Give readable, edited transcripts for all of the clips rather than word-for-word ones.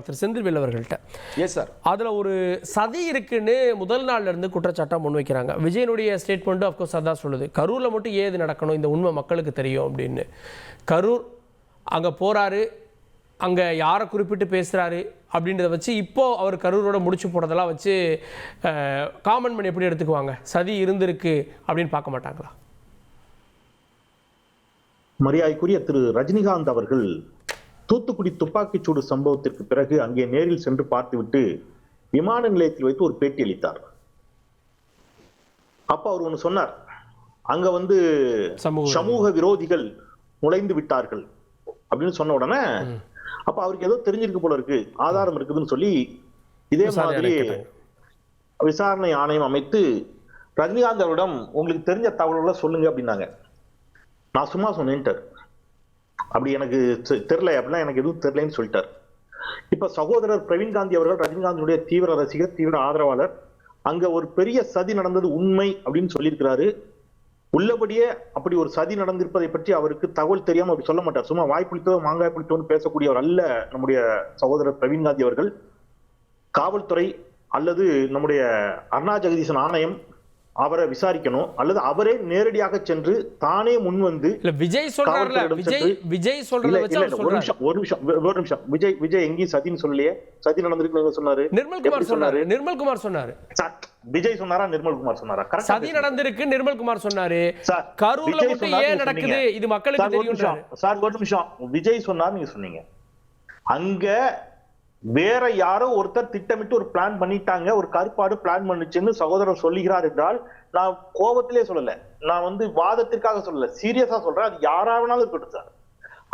திரு செந்தில்வேல் அவர்கள்ட்ட yes sir அதில் ஒரு சதி இருக்குன்னு முதல் நாள்ல இருந்து குற்றச்சாட்டாக முன்வைக்கிறாங்க. விஜயனுடைய ஸ்டேட்மெண்ட்டு அஃப்கோர்ஸ் அதான் சொல்லுது, கரூரில் மட்டும் ஏது நடக்கணும், இந்த உண்மை மக்களுக்கு தெரியும் அப்படின்னு. கரூர் அங்கே போகிறாரு, அங்கே யாரை குறிப்பிட்டு பேசுகிறாரு அப்படின்றத வச்சு இப்போது அவர் கரூரோட முடிச்சு போடுறதெல்லாம் வச்சு காமன் மேன் எப்படி எடுத்துக்குவாங்க? சதி இருந்திருக்கு அப்படின்னு பார்க்க மாட்டாங்களா? மரியாதைக்குரிய திரு ரஜினிகாந்த் அவர்கள் தூத்துக்குடி துப்பாக்கிச்சூடு சம்பவத்திற்கு பிறகு அங்கே நேரில் சென்று பார்த்துவிட்டு விமான நிலையத்தில் வைத்து ஒரு பேட்டி அளித்தார். அப்ப அவர் ஒண்ணு சொன்னார், அங்க சமூக விரோதிகள் நுழைந்து விட்டார்கள் அப்படின்னு சொன்ன உடனே அப்ப அவருக்கு ஏதோ தெரிஞ்சிருக்கு போல இருக்கு, ஆதாரம் இருக்குதுன்னு சொல்லி இதே மாதிரி விசாரணை ஆணையம் அமைத்து ரஜினிகாந்த் அவரிடம் உங்களுக்கு தெரிஞ்ச தகவல்களை சொல்லுங்க அப்படின்னாங்க. நான் சும்மா சொன்னேன்ட்டார், அப்படி எனக்கு தெரியல அப்படின்னா எனக்கு எதுவும் தெரியலன்னு சொல்லிட்டார். இப்ப சகோதரர் பிரவீன் காந்தி அவர்கள் ரஜினிகாந்தினுடைய தீவிர ரசிகர், தீவிர ஆதரவாளர். அங்க ஒரு பெரிய சதி நடந்தது உண்மை அப்படின்னு சொல்லியிருக்கிறாரு. உள்ளபடியே அப்படி ஒரு சதி நடந்திருப்பதை பற்றி அவருக்கு தகவல் தெரியாம அப்படி சொல்ல மாட்டார். சும்மா வாய்ப்புளித்தோ மாங்காய் புளித்தோன்னு பேசக்கூடியவர் அல்ல நம்முடைய சகோதரர் பிரவீன் காந்தி அவர்கள். காவல்துறை அல்லது நம்முடைய அருணா ஜெகதீசன் ஆணையம் அவரை விசாரிக்கணும், அல்லது அவரே நேரடியாக சென்று தானே முன் வந்து விஜய் சொல்றாருல, விஜய் சொல்றத வச்சு ஒரு நிமிஷம் விஜய் எங்கேயும் சதின்னு சொல்லலையே, சதி நடந்திருக்கு சொன்னாரு. நிர்மல்குமார் சொன்னாரு. விஜய் சொன்னாரா நிர்மல்குமார் சொன்னாரா? சதி நடந்திருக்கு நிர்மல்குமார் சொன்னாரு. கரூர்ல மட்டும் ஏன் நடக்குது இது மக்களுக்கு தெரியும் சார். ஒரு நிமிஷம், விஜய் சொன்னார் நீங்க சொன்னீங்க. அங்க வேற யாரோ ஒருத்தர் திட்டமிட்டு ஒரு பிளான் பண்ணிட்டாங்க, ஒரு கருப்பாடு பிளான் பண்ணுச்சுன்னு சகோதரர் சொல்லுகிறார் என்றால் நான் கோபத்திலே சொல்லல, நான் வாதத்திற்காக சொல்லல, சீரியஸா சொல்றேன். அது யாராவனாலும் இருக்கட்டும் சார்,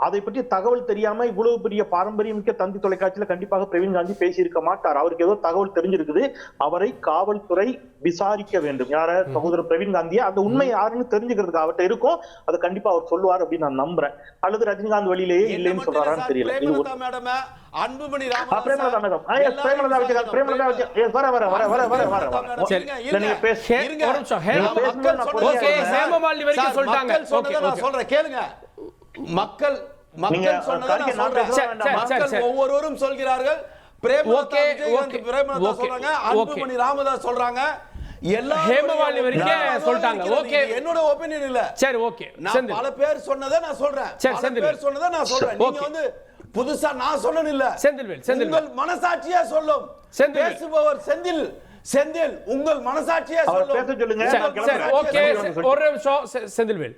அதை பற்றி தகவல் தெரியாம இவ்வளவு பெரிய பாரம்பரியம் மிக்க தந்தி தொலைக்காட்சியில கண்டிப்பாக பிரவீன் காந்தி பேசியிருக்க மாட்டார். அவருக்கு ஏதோ தகவல் தெரிஞ்சிருக்குது, அவரை காவல்துறை விசாரிக்க வேண்டும். யார? சகோதரர் பிரவீன் காந்தியா? அந்த உண்மை யாருன்னு தெரிஞ்சுக்கிறதுக்கு அவர்கிட்ட இருக்கும், அதை கண்டிப்பா அவர் சொல்லுவார் அப்படின்னு நான் நம்புறேன். அல்லது ரஜினிகாந்த் வழியிலேயே இல்லைன்னு சொல்றாரான்னு தெரியல. அன்புமணி கேளுங்க. மக்கள் ஒவ்வொருவரும் சொல்கிறார்கள், அன்புமணி ராமதாஸ் சொல்றாங்க, என்னோட ஒபினியன் இல்ல. சரி, ஓகே, நான் பல பேர் சொன்னதை நான் சொல்றேன். நீங்க புதுசா நான் சொன்னது இல்ல. உங்கள் மனசாட்சியா சொல்லும். பேசுபவர் செந்தில் உங்கள் மனசாட்சியா சொல்லும். ஒரு நிமிஷம் செந்தில்வேல்,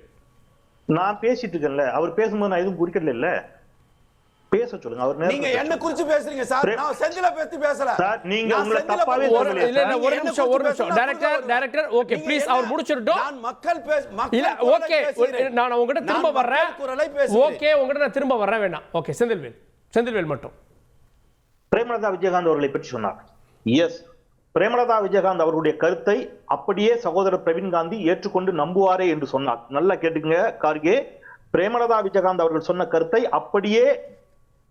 நான் பேசிட்டு இருக்கேன்ல, அவர் பேசும்போது நான் எதுவும் குறிக்கல இல்ல, பேச சொல்லுங்க. அவர் நீங்க என்ன குறிச்சு பேசுறீங்க சார்? நான் செந்தில பத்தி பேசல சார். நீங்க உங்களை தப்பாவே சொல்லல. இல்ல ஒரு நிமிஷம் டைரக்டர் ஓகே ப்ளீஸ், அவர் முடிச்சிரட்டும். நான் மக்கள் இல்ல ஓகே, நான் உங்ககிட்ட திரும்ப வர்றேன். ஓகே, உங்ககிட்ட நான் திரும்ப வர்றேன், வேண்டாம். ஓகே, செந்தில்வேல் மட்டும் பிரேமலதா விஜயகாந்த் அவர்களை பற்றி சொன்னார். எஸ், பிரேமலதா விஜயகாந்த் அவருடைய கருத்தை அப்படியே சகோதரர் பிரவீன் காந்தி ஏற்றுக்கொண்டு நம்புவாரே என்று சொன்னார். நல்லா கேட்டுங்க கார்கே, பிரேமலதா விஜயகாந்த் அவர்கள் சொன்ன கருத்தை அப்படியே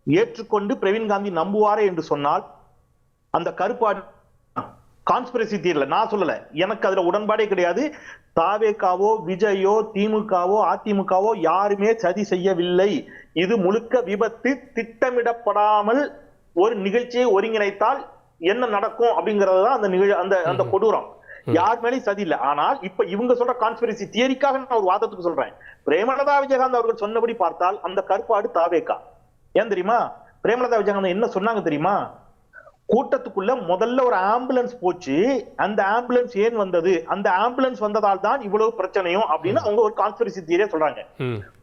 ஏற்றுக்கொண்டு பிரவீன் காந்தி நம்புவாரே என்று சொன்னால் அந்த கருப்பாடு கான்ஸ்பிரசி தியரில நான் சொல்லல, எனக்கு அதுல உடன்பாடே கிடையாது. தாவேகாவோ விஜயோ திமுகவோ அதிமுகவோ யாருமே சதி செய்யவில்லை. இது முழுக்க விபத்து, திட்டமிடப்படாமல் ஒரு நிகழ்ச்சியை ஒருங்கிணைத்தால் என்ன நடக்கும் அப்படிங்கறதுதான் அந்த கொடூரம். யார் மேலேயும் சதி இல்லை. ஆனால் இப்ப இவங்க சொல்ற கான்ஸ்பிரசி தியரிக்காக நான் ஒரு வாதத்துக்கு சொல்றேன். பிரேமலதா விஜயகாந்த் அவர்கள் சொன்னபடி பார்த்தால் அந்த கருப்பாடு தாவேகா. ஏன் தெரியுமா? பிரேமலதா விஜயகாந்த் என்ன சொன்னாங்க தெரியுமா? கூட்டத்துக்குள்ள முதல்ல ஒரு ஆம்புலன்ஸ் போச்சு, அந்த ஆம்புலன்ஸ் ஏன் வந்தது, அந்த ஆம்புலன்ஸ் வந்ததால் தான் இவ்வளவு பிரச்சனையும் அப்படின்னு அவங்க ஒரு கான்ஸ்பிரசி தியரியா சொல்றாங்க.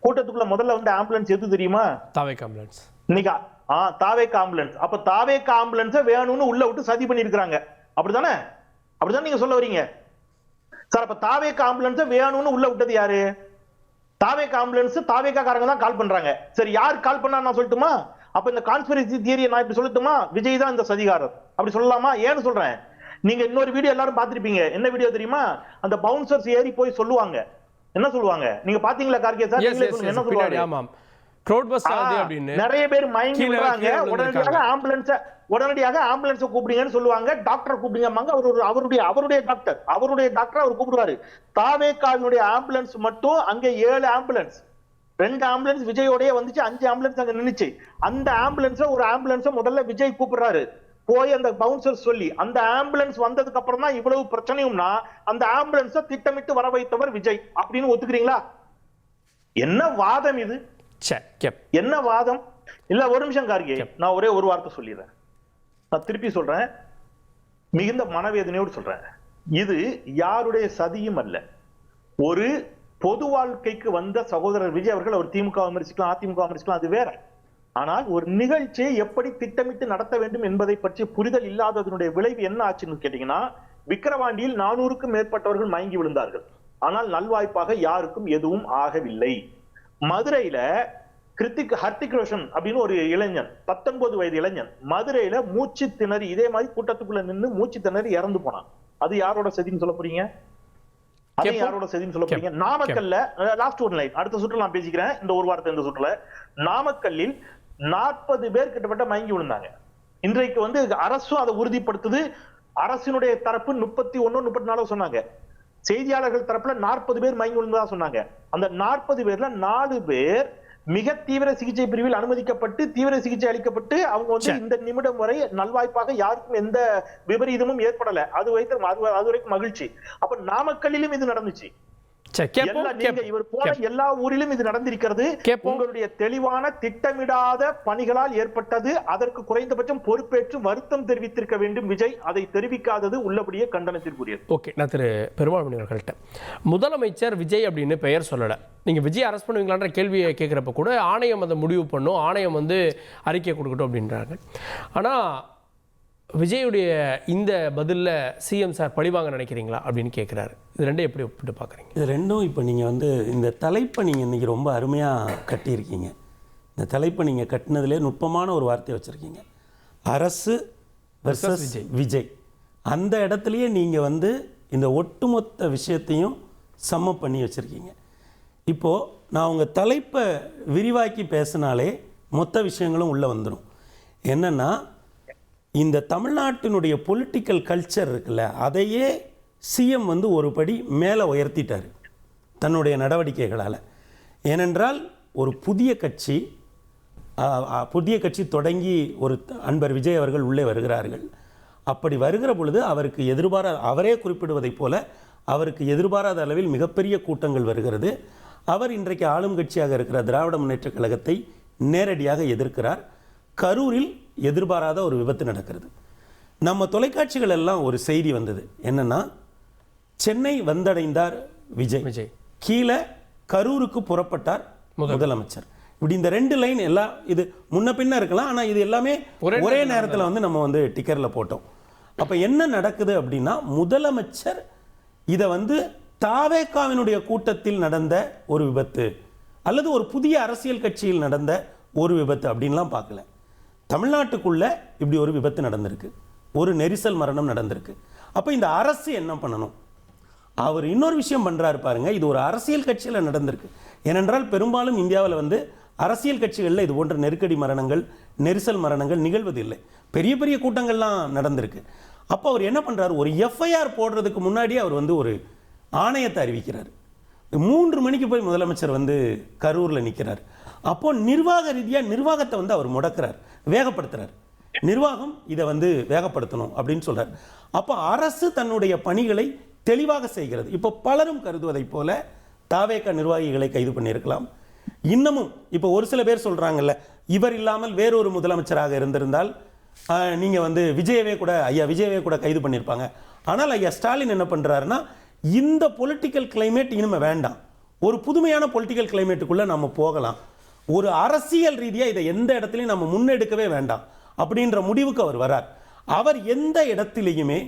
கூட்டத்துக்குள்ள முதல்ல ஆம்புலன்ஸ் எது தெரியுமா? தாவேகா ஆம்புலன்ஸ். இன்னைக்கு தாவேகா ஆம்புலன்ஸ். அப்ப தாவேகா ஆம்புலன்ஸ வேணும்னு உள்ள விட்டு சதி பண்ணிருக்காங்க, அப்படிதானே? அப்படிதான் நீங்க சொல்ல வரீங்க சார். அப்ப தாவேகா ஆம்புலன்ஸ வேணும்னு உள்ள விட்டது யாரு? தாவேகா ஆம்புலன்ஸ் தாவேகா காரங்க தான் கால் பண்றாங்க. சரி, யார் கால் பண்ணா நான் சொல்லட்டுமா? அப்ப இந்த கான்ஸ்பிரசி தியரியை நான் இப்படி சொல்லட்டுமா? விஜய் தான் இந்த சதிகாரர் அப்படி சொல்லலாமா? ஏன்னு சொல்றேன், நீங்க இன்னொரு வீடியோ எல்லாரும் பாத்திருப்பீங்க. என்ன வீடியோ தெரியுமா? அந்த பவுன்சர்ஸ் ஏறி போய் சொல்லுவாங்க. என்ன சொல்லுவாங்க நீங்க பாத்தீங்களா கார்கே சார்? என்ன சொல்லுவாங்க? நிறைய பேர் மயங்கி விடுறாங்க. உடனடியாக ஆம்புலன்ஸ் கூப்பிடுங்கன்னு சொல்லுவாங்க. டாக்டர் கூப்பிடுங்க. அவருடைய டாக்டர் அவர் கூப்பிடுவாரு. தாவேகாவினுடைய ஆம்புலன்ஸ் மட்டும் அங்க 7 ஆம்புலன்ஸ், 2 ஆம்புலன்ஸ் விஜயோடய வந்துச்சு, 5 ஆம்புலன்ஸ் அங்க நின்னுச்சு. அந்த ஆம்புலன்ஸ்ல ஒரு ஆம்புலன்ஸை முதல்ல விஜய் கூப்பிடுறாரு, போய் அந்த பவுன்சர் சொல்லி அந்த ஆம்புலன்ஸ் வந்ததுக்கு அப்புறம் தான் இவ்வளவு பிரச்சனையும்னா அந்த ஆம்புலன்ஸை திட்டமிட்டு வர வைத்தவர் விஜய் அப்படின்னு ஒத்துக்கிறீங்களா? என்ன வாதம் இது? என்ன வாதம்? இல்ல ஒரு நிமிஷம் கார்கே, நான் ஒரே ஒரு வார்த்தை சொல்லிடுறேன். நான் திருப்பி சொல்றேன், மிகுந்த மனவேதனையோடு சொல்றேன். இது யாருடைய சதியும் அல்ல. ஒரு பொது வாழ்க்கைக்கு வந்த சகோதரர் விஜய் அவர்கள் அவர் திமுக விமர்சிக்கலாம், அதிமுக விமர்சிக்கலாம், அது வேற. ஆனால் ஒரு நிகழ்ச்சியை எப்படி திட்டமிட்டு நடத்த வேண்டும் என்பதை பற்றி புரிதல் இல்லாததனுடைய விளைவு என்ன ஆச்சுன்னு கேட்டீங்கன்னா, விக்கிரவாண்டியில் 400க்கும் மேற்பட்டவர்கள் மயங்கி விழுந்தார்கள். ஆனால் நல்வாய்ப்பாக யாருக்கும் எதுவும் ஆகவில்லை. மதுரையில ஹர்த்திக் ரோஷன் அப்படின்னு ஒரு இளைஞன், 19 வயது இளைஞன், மதுரையில மூச்சு திணறி இதே மாதிரி கூட்டத்துக்குள்ள நின்று மூச்சு திணறி இறந்து போனான். அது யாரோட சதின்னு சொல்ல போறீங்க? அது யாரோட சதின்னு சொல்ல போறீங்க? நாமக்கல்ல லாஸ்ட் ஒரு லைன், அடுத்த சுற்றுல நான் பேசிக்கிறேன், இந்த ஒரு வார்த்தை. இந்த சுற்றுல நாமக்கல்லில் 40 பேர் கிட்டத்தட்ட மயங்கி விழுந்தாங்க. இன்றைக்கு அரசும் அதை உறுதிப்படுத்துது. அரசினுடைய தரப்பு 31 34 சொன்னாங்க. செய்தியாளர்கள் தரப்புல 40 பேர் மயங்கி விழுந்ததா சொன்னாங்க. அந்த 40 பேர்ல 4 பேர் மிக தீவிர சிகிச்சை பிரிவில் அனுமதிக்கப்பட்டு தீவிர சிகிச்சை அளிக்கப்பட்டு அவங்க இந்த நிமிடம் வரை நல்வாய்ப்பாக யாருக்கும் எந்த விபரீதமும் ஏற்படல. அது வரைக்கும் மகிழ்ச்சி. அப்ப நாமக்கல்லிலும் இது நடந்துச்சு. இவர் போன எல்லா ஊரிலும் இது நடந்திருக்கிறது. உங்களுடைய தெளிவான திட்டமிடாத பணிகளால் ஏற்பட்டது. அதற்கு குறைந்தபட்சம் பொறுப்பேற்று வருத்தம் தெரிவித்திருக்க வேண்டும் விஜய். அதை தெரிவிக்காதது உள்ளபடியே கண்டனத்திற்குரியது. ஓகே, நான் திரு பெருமாள் அவர்கள்ட்ட, முதலமைச்சர் விஜய் அப்படின்னு பெயர் சொல்லலை, நீங்கள் விஜய் அரெஸ்ட் பண்ணுவீங்களான்ற கேள்வியை கேட்குறப்ப கூட ஆணையம் அதை முடிவு பண்ணும், ஆணையம் அறிக்கை கொடுக்கட்டும் அப்படின்றாங்க. ஆனால் விஜயுடைய இந்த பதிலில் சிஎம் சார் பழிவாங்க நினைக்கிறீங்களா அப்படின்னு கேட்குறாரு. இது ரெண்டும் எப்படி ஒப்பிட்டு பார்க்குறீங்க? இது ரெண்டும் இப்போ நீங்கள் இந்த தலைப்பை நீங்கள் இன்றைக்கி ரொம்ப அருமையாக கட்டியிருக்கீங்க. இந்த தலைப்பை நீங்கள் கட்டினதுலே நுட்பமான ஒரு வார்த்தையை வச்சுருக்கீங்க, அரசு வெர்சஸ் விஜய். அந்த இடத்துலையே நீங்கள் இந்த ஒட்டுமொத்த விஷயத்தையும் சம்மப் பண்ணி வச்சுருக்கீங்க. இப்போது நான் உங்கள் தலைப்பை விரிவாக்கி பேசினாலே மொத்த விஷயங்களும் உள்ளே வந்துடும். என்னென்னா, இந்த தமிழ்நாட்டினுடைய பொலிட்டிக்கல் கல்ச்சர் இருக்குல்ல, அதையே சிஎம் ஒரு படி மேலே உயர்த்திட்டார் தன்னுடைய நடவடிக்கைகளால். ஏனென்றால் ஒரு புதிய கட்சி தொடங்கி ஒரு அன்பர் விஜய் அவர்கள் உள்ளே வருகிறார்கள். அப்படி வருகிற பொழுது அவருக்கு அவரே குறிப்பிடுவதைப் போல அவருக்கு எதிர்பாராத அளவில் மிகப்பெரிய கூட்டங்கள் வருகிறது. அவர் இன்றைக்கு ஆளும் கட்சியாக இருக்கிற திராவிட முன்னேற்றக் கழகத்தை நேரடியாக எதிர்க்கிறார். கரூரில் எதிர்பாராத ஒரு விபத்து நடக்கிறது. நம்ம தொலைக்காட்சிகள் எல்லாம் ஒரு செய்தி வந்தது, என்னன்னா, சென்னை வந்தடைந்தார் விஜய், கீழே கரூருக்கு புறப்பட்டார் முதலமைச்சர். இப்படி இந்த 2 லைன் எல்லாம் இது முன்ன பின்ன இருக்கலாம், ஆனால் இது எல்லாமே ஒரே நேரத்தில் நம்ம டிக்கரில் போட்டோம். அப்போ என்ன நடக்குது அப்படின்னா, முதலமைச்சர் இதை தாவேகாவினுடைய கூட்டத்தில் நடந்த ஒரு விபத்து அல்லது ஒரு புதிய அரசியல் கட்சியில் நடந்த ஒரு விபத்து அப்படின்லாம் பார்க்கல. தமிழ்நாட்டுக்குள்ள இப்படி ஒரு விபத்து நடந்திருக்கு, ஒரு நெரிசல் மரணம் நடந்திருக்கு. அப்போ இந்த அரசு என்ன பண்ணணும்? அவர் இன்னொரு விஷயம் பண்ணுறாரு பாருங்க, இது ஒரு அரசியல் கட்சியில் நடந்திருக்கு. ஏனென்றால் பெரும்பாலும் இந்தியாவில் அரசியல் கட்சிகளில் இது போன்ற நெருக்கடி மரணங்கள், நெரிசல் மரணங்கள் நிகழ்வதில்லை. பெரிய பெரிய கூட்டங்கள்லாம் நடந்திருக்கு. அப்போ அவர் என்ன பண்ணுறாரு, ஒரு எஃப்ஐஆர் போடுறதுக்கு முன்னாடி அவர் ஒரு ஆணையத்தை அறிவிக்கிறார். 3 மணிக்கு போய் முதலமைச்சர் கரூரில் நிற்கிறார். அப்போ நிர்வாக ரீதியாக நிர்வாகத்தை அவர் முடக்கிறார், வேகப்படுத்துறார். நிர்வாகம் இதை வேகப்படுத்தணும் அப்படின்னு சொல்றார். அப்போ அரசு தன்னுடைய பணிகளை தெளிவாக செய்கிறது. இப்போ பலரும் கருதுவதைப் போல தாவேக நிர்வாகிகளை கைது பண்ணியிருக்கலாம். இன்னமும் இப்போ ஒரு சில பேர் சொல்றாங்கல்ல, இவர் இல்லாமல் வேறொரு முதலமைச்சராக இருந்திருந்தால் நீங்க விஜயவே கூட கைது பண்ணியிருப்பாங்க. ஆனால் ஐயா ஸ்டாலின் என்ன பண்றாருன்னா, இந்த பொலிட்டிக்கல் கிளைமேட் இனிமே வேண்டாம், ஒரு புதுமையான பொலிட்டிக்கல் கிளைமேட்டுக்குள்ள நம்ம போகலாம், ஒரு அரசியல் ரீதியாக இதை எந்த இடத்துலையும் நம்ம முன்னெடுக்கவே வேண்டாம் அப்படின்ற முடிவுக்கு அவர் வரார். அவர் எந்த இடத்திலையுமே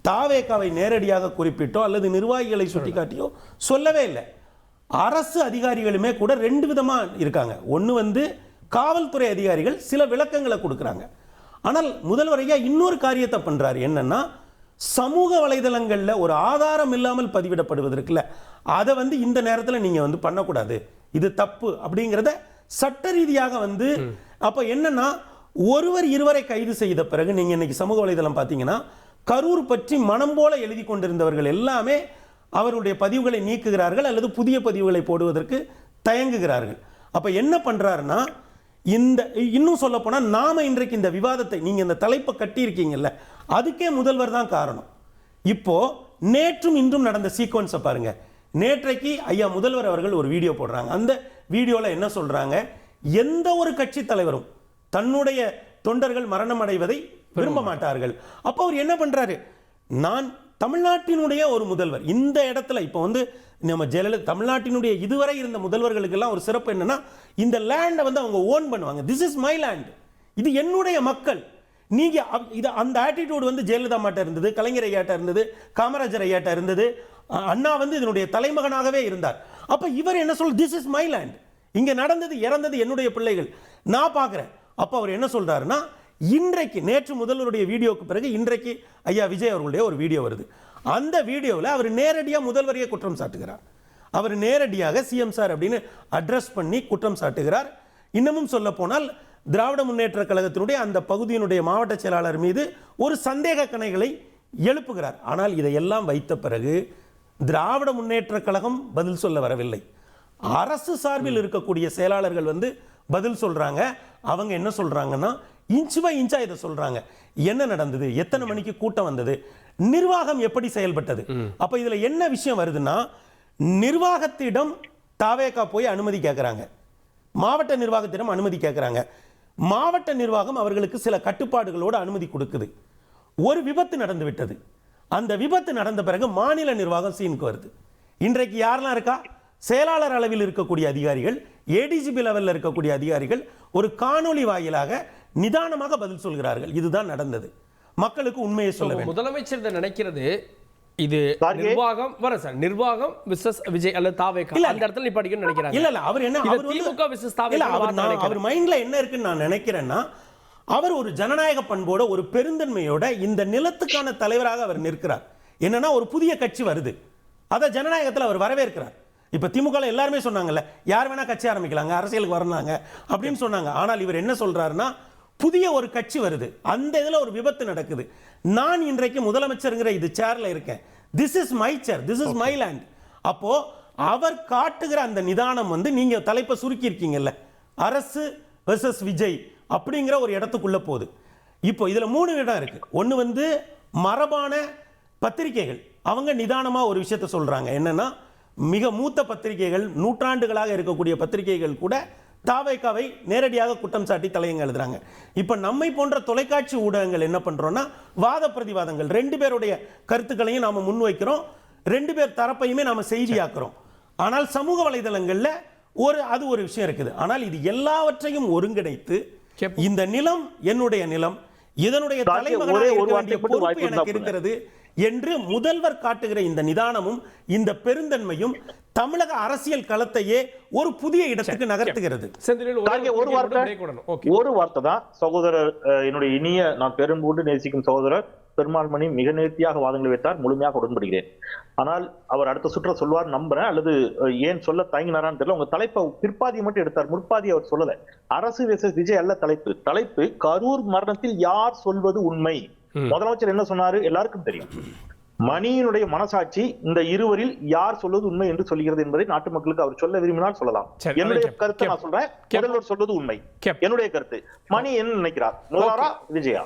தாவேகாவை நேரடியாக குறிப்பிட்டோ அல்லது நிர்வாகிகளை சுட்டிக்காட்டியோ சொல்லவே இல்லை. அரசு அதிகாரிகளுமே கூட 2 விதமா இருக்காங்க. ஒன்று காவல்துறை அதிகாரிகள் சில விளக்கங்களை கொடுக்குறாங்க. ஆனால் முதல்வரையா இன்னொரு காரியத்தை பண்றாரு, என்னன்னா, சமூக வலைதளங்களில் ஒரு ஆதாரம் இல்லாமல் பதிவிடப்படுவதற்குல அதை இந்த நேரத்தில் நீங்க பண்ணக்கூடாது, இது தப்பு அப்படிங்கிறத சட்ட ரீதியாக அப்ப என்னன்னா, ஒருவர் இருவரை கைது செய்த பிறகு நீங்க இன்னைக்கு சமூக வலைதளம் பார்த்தீங்கன்னா, கரூர் பற்றி மனம் போல எழுதி கொண்டிருந்தவர்கள் எல்லாமே அவருடைய பதிவுகளை நீக்குகிறார்கள் அல்லது புதிய பதிவுகளை போடுவதற்கு தயங்குகிறார்கள். அப்ப என்ன பண்றாருன்னா, இந்த இன்னும் சொல்ல போனா நாம இன்றைக்கு இந்த விவாதத்தை நீங்க இந்த தலைப்பை கட்டி இருக்கீங்கல்ல, அதுக்கே முதல்வர் தான் காரணம். இப்போ நேற்றும் இன்றும் நடந்த சீக்வன்ஸை பாருங்க. நேற்றைக்கு ஐயா முதல்வர் அவர்கள் ஒரு வீடியோ போடுறாங்க. அந்த வீடியோல என்ன சொல்றாங்க, எந்த ஒரு கட்சி தலைவரும் தன்னுடைய தொண்டர்கள் மரணம் அடைவதை விரும்ப மாட்டார்கள். அப்போ அவர் என்ன பண்றாரு, நான் தமிழ்நாட்டினுடைய ஒரு முதல்வர் இந்த இடத்துல இப்போ வந்து நம்ம ஜெயலலிதா தமிழ்நாட்டினுடைய இதுவரை இருந்த முதல்வர்களுக்கு எல்லாம் ஒரு சிறப்பு என்னன்னா, இந்த லேண்டை வந்து அவங்க ஓன் பண்ணுவாங்க. திஸ் இஸ் மை லேண்ட், இது என்னுடைய மக்கள். நீங்க இது அந்த ஆட்டிடியூட் வந்து ஜெயலலிதா மாட்ட இருந்தது, கலைஞர் ஐயாட்ட இருந்தது, காமராஜர் ஐயாட்ட இருந்தது, அண்ணா வந்து இதனுடைய தலைமகனாகவே இருந்தார். அப்ப இவர் என்ன சொல்ற, திஸ் இஸ் மை லேண்ட், இங்க நடந்தது இறந்தது என்னுடைய பிள்ளைகள், நான் பார்க்கிறேன். அப்ப அவர் என்ன சொல்றாருன்னா, இன்றைக்கு நேற்று முதல்வருடைய வீடியோக்கு பிறகு இன்றைக்கு ஐயா விஜய் அவர்களுடைய ஒரு வீடியோ வருது. அந்த வீடியோவில் அவர் நேரடியாக முதல்வரையே குற்றம் சாட்டுகிறார். அவர் நேரடியாக சிஎம் சார் அப்படின்னு அட்ரஸ் பண்ணி குற்றம் சாட்டுகிறார். இன்னமும் சொல்ல போனால் திராவிட முன்னேற்ற கழகத்தினுடைய அந்த பகுதியினுடைய மாவட்ட செயலாளர் மீது ஒரு சந்தேக கணைகளை எழுப்புகிறார். ஆனால் இதையெல்லாம் வைத்த பிறகு திராவிட முன்னேற்ற கழகம் பதில் சொல்ல வரவில்லை. அரசு சார்பில் இருக்கக்கூடிய செயலாளர்கள் வந்து பதில் சொல்றாங்க. அவங்க என்ன சொல்றாங்கன்னா, இன்ச் பை இன்ச்சா இதை சொல்றாங்க. என்ன நடந்தது, எத்தனை மணிக்கு கூட்டம் வந்தது, நிர்வாகம் எப்படி செயல்பட்டது. அப்ப இதுல என்ன விஷயம் வருதுன்னா, நிர்வாகத்திடம் தாவேகா போய் அனுமதி கேட்கிறாங்க, மாவட்ட நிர்வாகத்திடம் அனுமதி கேட்கிறாங்க. மாவட்ட நிர்வாகம் அவர்களுக்கு சில கட்டுப்பாடுகளோடு அனுமதி கொடுக்குது. ஒரு விபத்து நடந்து விட்டது. அந்த விபத்து நடந்த பிறகு மாநில நிர்வாகம் சீனுக்கு வருது. இன்றைக்கு யாரெல்லாம் இருக்கா, செயலாளர் அளவில் இருக்கக்கூடிய அதிகாரிகள், ஏடிஜிபி லெவலில் இருக்கக்கூடிய அதிகாரிகள் ஒரு காணொளி வாயிலாக நிதானமாக பதில் சொல்கிறார்கள். இதுதான் நடந்தது. மக்களுக்கு உண்மையை சொல்ல வேண்டும். முதலமைச்சர் நினைக்கிறது இது நிர்வாகம் வர சார், நிர்வாகம் விசஸ் விஜய் அல்லது தாவேகா அந்த இடத்துல நீ படிக்கணும்னு நினைக்கிறாங்க. இல்ல அவர் என்ன, அவர் திமுக விசஸ் தாவேகா அவர் மைண்ட்ல என்ன இருக்குன்னு நான் நினைக்கிறேன்னா, அவர் ஒரு ஜனநாயக பண்போட ஒரு பெருந்தன்மையோட இந்த நிலத்துக்கான தலைவராக அவர் நிற்கிறார். என்னன்னா, ஒரு புதிய கட்சி வருது, அதை ஜனநாயகத்தில் அவர் வரவேற்கிறார். இப்ப திமுக எல்லாருமே சொன்னாங்கல்ல, யார் வேணா கட்சி ஆரம்பிக்கலாங்க, அரசியலுக்கு வரலாங்க அப்படின்னு சொன்னாங்க. ஆனால் இவர் என்ன சொல்றாருன்னா, புதிய ஒரு கட்சி வருது, அந்த இதுல ஒரு விபத்து நடக்குது, நான் இன்றைக்கு முதலமைச்சருங்கிற இது சேர்ல இருக்கேன், this is my chair, this is my land. அப்போ அவர் காட்டுகிற அந்த நிதானம் வந்து, நீங்க தலைப்பை சுருக்கி இருக்கீங்கல்ல, அரசு வெர்சஸ் விஜய் அப்படிங்கிற ஒரு இடத்துக்குள்ள போகுது. இப்போ இதுல 3 இடம் இருக்கு. ஒன்னு வந்து மரபான பத்திரிகைகள், அவங்க நிதானமா ஒரு விஷயத்தை சொல்றாங்க. என்னன்னா, மிக மூத்த பத்திரிகைகள், நூற்றாண்டுகளாக இருக்கக்கூடிய பத்திரிகைகள் கூட தாவேகாவை நேரடியாக குற்றம் சாட்டி தலையங்க எழுதுறாங்க. இப்ப நம்மை போன்ற தொலைக்காட்சி ஊடகங்கள் என்ன பண்றோம்னா, வாத பிரதிவாதங்கள், 2 பேருடைய கருத்துக்களையும் நாம முன்வைக்கிறோம், 2 பேர் தரப்பையுமே நாம செய்தியாக்குறோம். ஆனால் சமூக வலைதளங்கள்ல அது ஒரு விஷயம் இருக்குது. ஆனால் இது எல்லாவற்றையும் ஒருங்கிணைத்து, இந்த நிலம் என்னுடைய நிலம், இதனுடைய தலைமகனாக இருக்க வேண்டிய பொறுப்பு எனக்கு இருக்கிறது என்று முதல்வர் காட்டுகிற இந்த நிதானமும் இந்த பெருந்தன்மையும் தமிழக அரசியல் களத்தையே ஒரு புதிய இடத்துக்கு நகர்த்துகிறது. ஒரு வார்த்தை தான் சகோதரர், என்னுடைய இனிய, நான் பெரும்போடு நேசிக்கும் சகோதரர் பெருமாள்மணி மிக நேர்த்தியாக வாதங்களை வைத்தார், முழுமையாக உடன்படுகிறேன். ஆனால் அவர் அடுத்த சுற்ற சொல்வார் நம்புறேன், அல்லது ஏன் சொல்ல தயங்கினாரான்னு தெரியல. உங்க தலைப்பை பிற்பாதி மட்டும் எடுத்தார், முற்பாதி அவர் சொல்லல. அரசு வெர்சஸ் விஜய் அல்ல தலைப்பு கரூர் மரணத்தில் யார் சொல்வது உண்மை. முதலமைச்சர் என்ன சொன்னாரு எல்லாருக்கும் தெரியும். மணியினுடைய மனசாட்சி இந்த இருவரில் யார் சொல்வது உண்மை என்று சொல்கிறது என்பதை நாட்டு மக்களுக்கு அவர் சொல்ல விரும்பினால் சொல்லலாம். என்னுடைய கருத்தை நான் சொல்றேன், முதல்வர் சொல்வது உண்மை, என்னுடைய கருத்து. மணி என்ன நினைக்கிறார், முதல்வரா விஜயா?